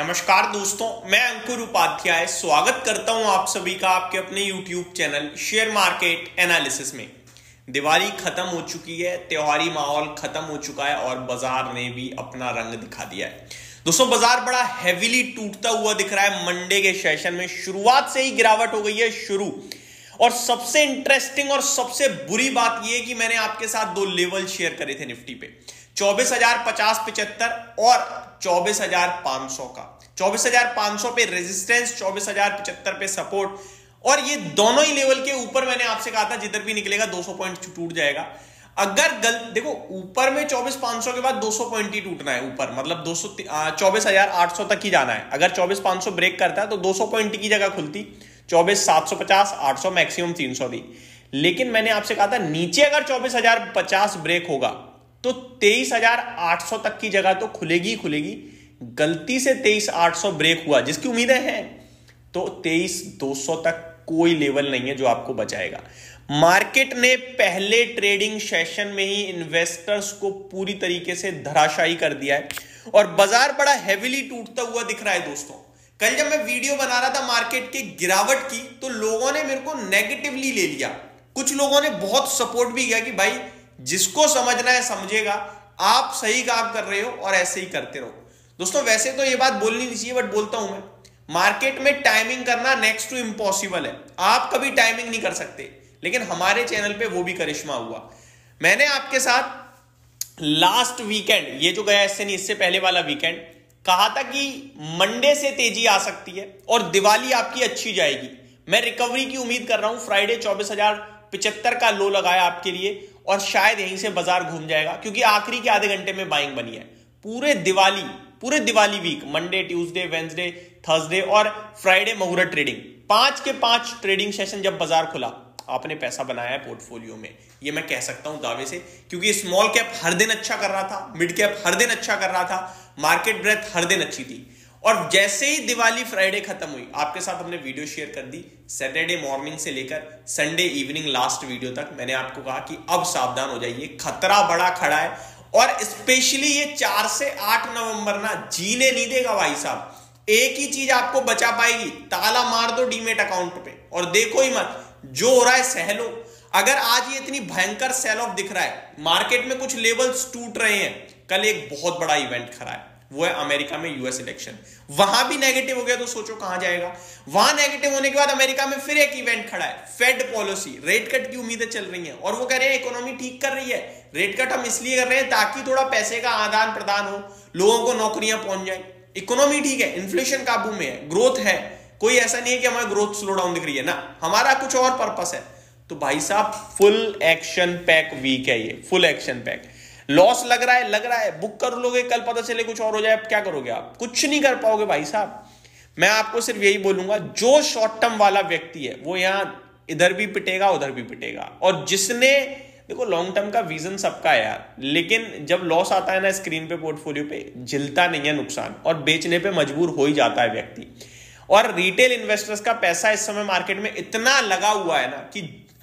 नमस्कार दोस्तों, मैं अंकुर उपाध्याय स्वागत करता हूं आप सभी का आपके अपने YouTube channel share market analysis में। दिवाली खत्म हो चुकी है, त्योहारी माहौल खत्म हो चुका है और बाजार ने भी अपना रंग दिखा दिया है। दोस्तों, बाजार बड़ा हेवीली टूटता हुआ दिख रहा है। मंडे के सेशन में शुरुआत से ही गिरावट हो गई है शुरू। और सबसे इंटरेस्टिंग और सबसे बुरी बात यह है कि मैंने आपके साथ दो लेवल शेयर करे थे निफ्टी पे, 24,050-75 और 24,500 का। 24,500 पे रेजिस्टेंस, 24,075 पे सपोर्ट। और ये दोनों ही लेवल के ऊपर मैंने आपसे कहा था जिधर भी निकलेगा 200 पॉइंट टूट जाएगा। अगर देखो, ऊपर में 24,500 के बाद 200 पॉइंट ही टूटना है ऊपर, मतलब 24,800 तक ही जाना है। अगर 24,500 ब्रेक करता है तो 200 पॉइंट की जगह खुलती 24,750, 800, मैक्सिमम 300 थी। लेकिन मैंने आपसे कहा था नीचे अगर 24,050 ब्रेक होगा तो 23,800 तक की जगह तो खुलेगी खुलेगी। गलती से 23,800 ब्रेक हुआ, जिसकी उम्मीदें हैं, तो 23,200 तक कोई लेवल नहीं है जो आपको बचाएगा। मार्केट ने पहले ट्रेडिंग सेशन में ही इन्वेस्टर्स को पूरी तरीके से धराशायी कर दिया है और बाजार बड़ा हेवीली टूटता हुआ दिख रहा है। दोस्तों, कल जब मैं वीडियो बना रहा था मार्केट के गिरावट की, तो लोगों ने मेरे को नेगेटिवली ले लिया। कुछ लोगों ने बहुत सपोर्ट भी किया कि भाई जिसको समझना है समझेगा, आप सही काम कर रहे हो और ऐसे ही करते रहो। दोस्तों, वैसे तो ये बात बोलनी नहीं चाहिए, बट बोलता हूं मैं, मार्केट में टाइमिंग करना नेक्स्ट टू इम्पॉसिबल है। आप कभी टाइमिंग नहीं कर सकते, लेकिन हमारे चैनल पे वो भी करिश्मा हुआ। मैंने आपके साथ लास्ट वीकेंड, ये जो गया इससे नहीं, इससे पहले वाला वीकेंड, कहा था कि मंडे से तेजी आ सकती है और दिवाली आपकी अच्छी जाएगी। मैं रिकवरी की उम्मीद कर रहा हूं। फ्राइडे 24,075 का लो लगाया आपके लिए और शायद यहीं से बाजार घूम जाएगा, क्योंकि आखिरी के आधे घंटे में बाइंग बनी है। पूरे Diwali week, Monday, Tuesday, Wednesday, Thursday और फ्राइडे मुहूर्त ट्रेडिंग, 5 के 5 ट्रेडिंग सेशन जब बाजार खुला, आपने पैसा बनाया है पोर्टफोलियो में। ये मैं कह सकता हूं दावे से, क्योंकि स्मॉल कैप हर दिन अच्छा कर रहा था, मिड कैप हर दिन अच्छा कर रहा था, मार्केट ब्रेथ हर दिन अच्छी थी। और जैसे ही दिवाली फ्राइडे खत्म हुई, आपके साथ हमने वीडियो शेयर कर दी। सैटरडे मॉर्निंग से लेकर संडे इवनिंग लास्ट वीडियो तक मैंने आपको कहा कि अब सावधान हो जाइए, खतरा बड़ा खड़ा है। और स्पेशली ये 4 से 8 नवंबर ना जीने नहीं देगा भाई साहब। एक ही चीज आपको बचा पाएगी, ताला मार दो डीमेट अकाउंट पे और देखो ही मत, जो हो रहा है सह लो। अगर आज ये इतनी भयंकर सेल ऑफ दिख रहा है, मार्केट में कुछ लेवल्स टूट रहे हैं, कल एक बहुत बड़ा इवेंट खड़ा है, वो है अमेरिका में यूएस इलेक्शन। वहां भी नेगेटिव हो गया तो सोचो कहां जाएगा। वहां नेगेटिव होने के बाद अमेरिका में फिर एक इवेंट खड़ा है, फेड पॉलिसी, रेट कट की उम्मीदें चल रही हैं और वो कह रहे हैं इकोनॉमी ठीक कर रही है। रेट कट हम इसलिए कर रहे हैं ताकि थोड़ा पैसे का आदान प्रदान हो, लोगों को नौकरियां पहुंच जाए। इकोनॉमी ठीक है, इन्फ्लेशन काबू में है, ग्रोथ है, कोई ऐसा नहीं है कि हमारी ग्रोथ स्लो डाउन दिख रही है ना, हमारा कुछ और पर्पस है। तो भाई साहब, फुल एक्शन पैक वीक है ये, फुल एक्शन पैक। लॉस लग रहा है, बुक कर लोगे, कल पता चले कुछ और हो जाए, क्या करोगे आप? कुछ नहीं कर पाओगे भाई साहब। मैं आपको सिर्फ यही बोलूंगा, जो शॉर्ट टर्म वाला व्यक्ति है वो यहां इधर भी पिटेगा उधर भी पिटेगा। और जिसने, देखो, लॉन्ग टर्म का विजन सबका है यार, लेकिन जब लॉस आता है ना स्क्रीन पे, पोर्टफोलियो पे, झिलता नहीं है नुकसान और बेचने पे मजबूर हो ही जाता है व्यक्ति। और रिटेल इन्वेस्टर्स का पैसा इस समय मार्केट में इतना लगा हुआ है ना कि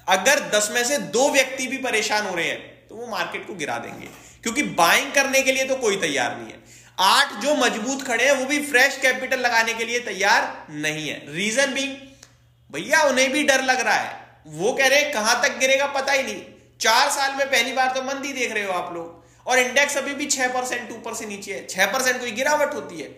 अगर 10 में से 2 व्यक्ति भी परेशान हो रहे हैं तो वो मार्केट को गिरा देंगे, क्योंकि बाइंग करने के लिए तो कोई तैयार नहीं है। 8 जो मजबूत खड़े हैं वो भी फ्रेश कैपिटल लगाने के लिए तैयार नहीं है। रीजन भी, भैया उन्हें भी डर लग रहा है। वो कह रहे हैं कहां तक गिरेगा पता ही नहीं। 4 साल में पहली बार तो मंदी देख रहे हो आप लोग, और इंडेक्स अभी भी 6% ऊपर से नीचे है। 6% कोई गिरावट होती है,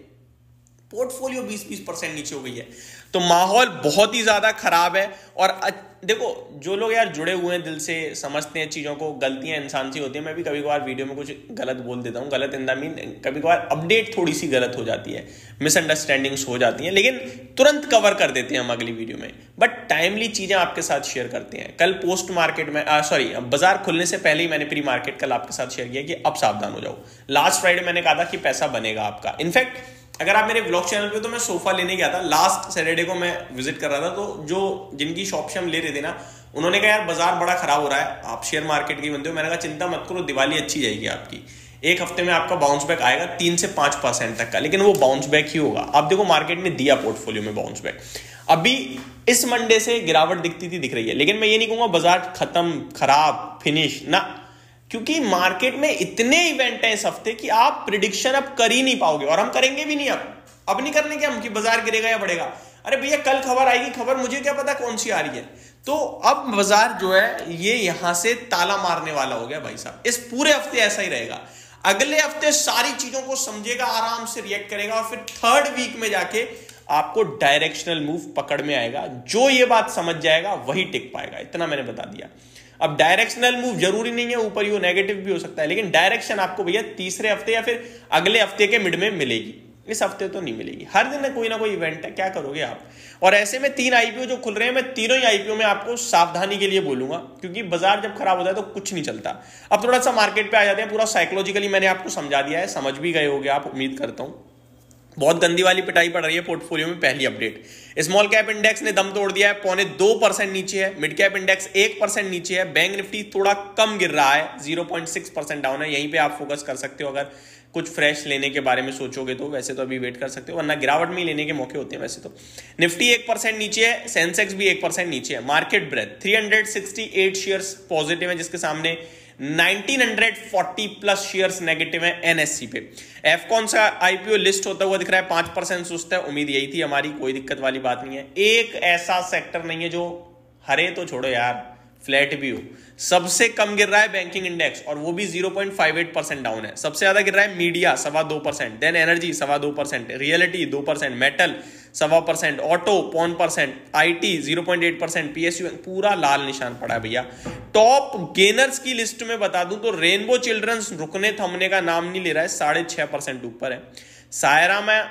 पोर्टफोलियो 20% नीचे हो गई है। तो माहौल बहुत ही ज्यादा खराब है। और देखो, जो लोग यार जुड़े हुए हैं दिल से, समझते हैं चीजों को, गलतियां इंसान से होती है। मैं भी कभी कभार वीडियो में कुछ गलत बोल देता हूं, गलत इन द मीन, कभी कभार अपडेट थोड़ी सी गलत हो जाती है, मिसअंडरस्टैंडिंग्स हो जाती हैं, लेकिन तुरंत कवर कर देते हैं हम अगली वीडियो में। बट टाइमली चीजें आपके साथ शेयर करते हैं। कल पोस्ट मार्केट में, बाजार खुलने से पहले ही मैंने प्री मार्केट कल आपके साथ शेयर किया कि अब सावधान हो जाओ। लास्ट फ्राइडे मैंने कहा था कि पैसा बनेगा आपका। इनफैक्ट अगर आप मेरे ब्लॉग चैनल पे, तो मैं सोफा लेने गया था लास्ट सैटरडे को, मैं विजिट कर रहा था, तो जो जिनकी शॉप से हम ले रहे थे ना, उन्होंने कहा यार बाजार बड़ा खराब हो रहा है, आप शेयर मार्केट के बंदे हो। मैंने कहा चिंता मत करो, दिवाली अच्छी जाएगी आपकी, एक हफ्ते में आपका बाउंस बैक आएगा 3 से 5% तक का, लेकिन वो बाउंस बैक ही होगा। आप देखो मार्केट ने दिया पोर्टफोलियो में बाउंस बैक। अभी इस मंडे से गिरावट दिखती थी, दिख रही है, लेकिन मैं ये नहीं कहूंगा बाजार खत्म, खराब, फिनिश ना, क्योंकि मार्केट में इतने इवेंट हैं इस हफ्ते कि आप प्रिडिक्शन अब कर ही नहीं पाओगे और हम करेंगे भी नहीं। अब नहीं करने क्या हम कि बाजार गिरेगा या बढ़ेगा। अरे भैया कल खबर आएगी, खबर मुझे क्या पता कौन सी आ रही है। तो अब बाजार जो है ये यहां से ताला मारने वाला हो गया भाई साहब। इस पूरे हफ्ते ऐसा ही रहेगा। अगले हफ्ते सारी चीजों को समझेगा, आराम से रिएक्ट करेगा और फिर थर्ड वीक में जाके आपको डायरेक्शनल मूव पकड़ में आएगा। जो ये बात समझ जाएगा वही टिक पाएगा, इतना मैंने बता दिया। अब डायरेक्शनल मूव जरूरी नहीं है ऊपर ही हो, नेगेटिव भी हो सकता है, लेकिन डायरेक्शन आपको भैया तीसरे हफ्ते या फिर अगले हफ्ते के मिड में मिलेगी। इस हफ्ते तो नहीं मिलेगी। हर दिन कोई ना कोई इवेंट है, क्या करोगे आप। और ऐसे में 3 आईपीओ जो खुल रहे हैं, मैं तीनों ही आईपीओ में आपको सावधानी के लिए बोलूंगा, क्योंकि बाजार जब खराब होता है तो कुछ नहीं चलता। अब थोड़ा सा मार्केट पे आ जाते हैं। पूरा साइकोलॉजिकली मैंने आपको समझा दिया है, समझ भी गए होगे आप, उम्मीद करता हूं। बहुत गंदी वाली पिटाई पड़ रही है पोर्टफोलियो में। पहली अपडेट, स्मॉल कैप इंडेक्स ने दम तोड़ दिया है, 0.25% नीचे है। मिड कैप इंडेक्स 1% नीचे है। बैंक निफ्टी थोड़ा कम गिर रहा है, 0.6% डाउन है। यहीं पे आप फोकस कर सकते हो अगर कुछ फ्रेश लेने के बारे में सोचोगे तो। वैसे तो अभी वेट कर सकते हो, वरना गिरावट में ही लेने के मौके होते हैं वैसे तो। निफ्टी 1% नीचे है, सेंसेक्स भी 1% नीचे है। मार्केट ब्रेथ 368 शेयर्स पॉजिटिव है, जिसके सामने 1940 प्लस शेयर्स नेगेटिव है एनएससी पे। एफकॉन सा आईपीओ लिस्ट होता हुआ दिख रहा है, 5% सुस्त है। उम्मीद यही थी हमारी, कोई दिक्कत वाली बात नहीं है। एक ऐसा सेक्टर नहीं है जो हरे तो छोड़ो यार, फ्लैट भी हो। सबसे कम गिर रहा है बैंकिंग इंडेक्स, और वो भी 0.58% डाउन है। सबसे ज्यादा गिर रहा है media 2.25%, then energy 2.25%, realty 2%, metal 1.25%, auto 0.5%, IT 0.8%, PSU पूरा लाल निशान पड़ा है भैया। टॉप गेनर्स की लिस्ट में बता दूं तो रेनबो चिल्ड्रंस रुकने थमने का नाम नहीं ले रहा है, 6.5% ऊपर है। सायरा में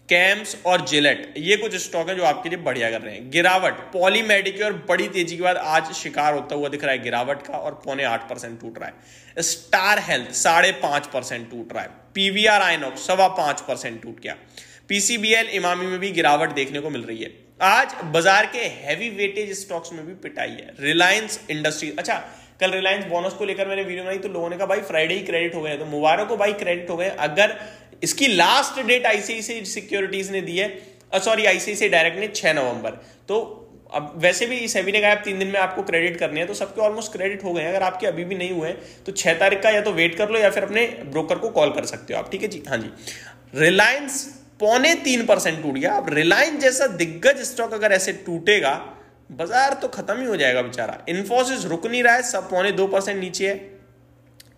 कैम्स और जिलेट, ये कुछ स्टॉक है जो आपके लिए बढ़िया कर रहे हैं। गिरावट पॉली मेडिक्योर बड़ी तेजी के बाद आज शिकार होता हुआ दिख रहा है गिरावट का, और 0.8% टूट रहा है। स्टार हेल्थ 5.5% टूट रहा है। पीवीआर आइनॉक्स 5.25% टूट गया। पीसीबीएल इमामी में भी गिरावट देखने को मिल रही है। आज बाजार के हैवी वेटेज स्टॉक्स में भी पिटाई है। रिलायंस इंडस्ट्रीज, अच्छा कल रिलायंस बोनस को लेकर मैंने वीडियो बनाई तो लोगों ने कहा भाई फ्राइडे ही क्रेडिट हो गए, तो मुबारक हो भाई, क्रेडिट हो गए। अगर इसकी लास्ट डेट आईसीआईसीआई सिक्योरिटीज ने दी है, सॉरी आईसीआईसीआई डायरेक्ट ने 6 नवंबर, तो अब वैसे भी सेबी ने कहा 3 दिन में आपको क्रेडिट करने हैं, तो सबके ऑलमोस्ट क्रेडिट हो गए हैं। अगर आपके अभी भी नहीं हुए तो 6 तारीख का या तो वेट कर लो या फिर अपने ब्रोकर को कॉल कर सकते हो आप, ठीक है जी। हाँ जी, रिलायंस 0.3% टूट गया। अब रिलायंस जैसा दिग्गज स्टॉक अगर ऐसे टूटेगा, बाजार तो खत्म ही हो जाएगा बेचारा। इन्फोसिस रुक नहीं रहा है, सब 0.2% नीचे है।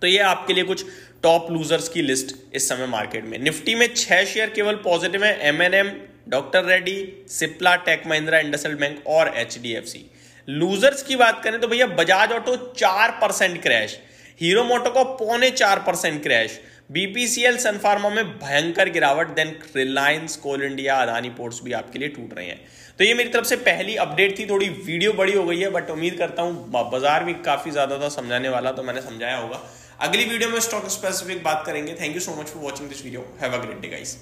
तो ये आपके लिए कुछ टॉप लूजर्स की लिस्ट इस समय मार्केट में। निफ्टी में 6 शेयर केवल पॉजिटिव है, M&M, doctor Reddy, Cipla, Tech Mahindra, IndusInd bank और एचडीएफसी। लूजर्स की बात करें तो भैया Bajaj auto 4% crash, Hero Moto को 0.4% क्रैश, बीपीसीएल, सन फार्मा में भयंकर गिरावट, then Reliance, Coal India, Adani ports भी आपके लिए टूट रहे हैं। तो ये मेरी तरफ से पहली अपडेट थी। थोड़ी वीडियो बड़ी हो गई है, बट उम्मीद करता हूं बाजार भी काफी ज्यादा था समझाने वाला, तो मैंने समझाया होगा। अगली वीडियो में स्टॉक स्पेसिफिक बात करेंगे। Thank you so much for watching this video. Have a great day guys.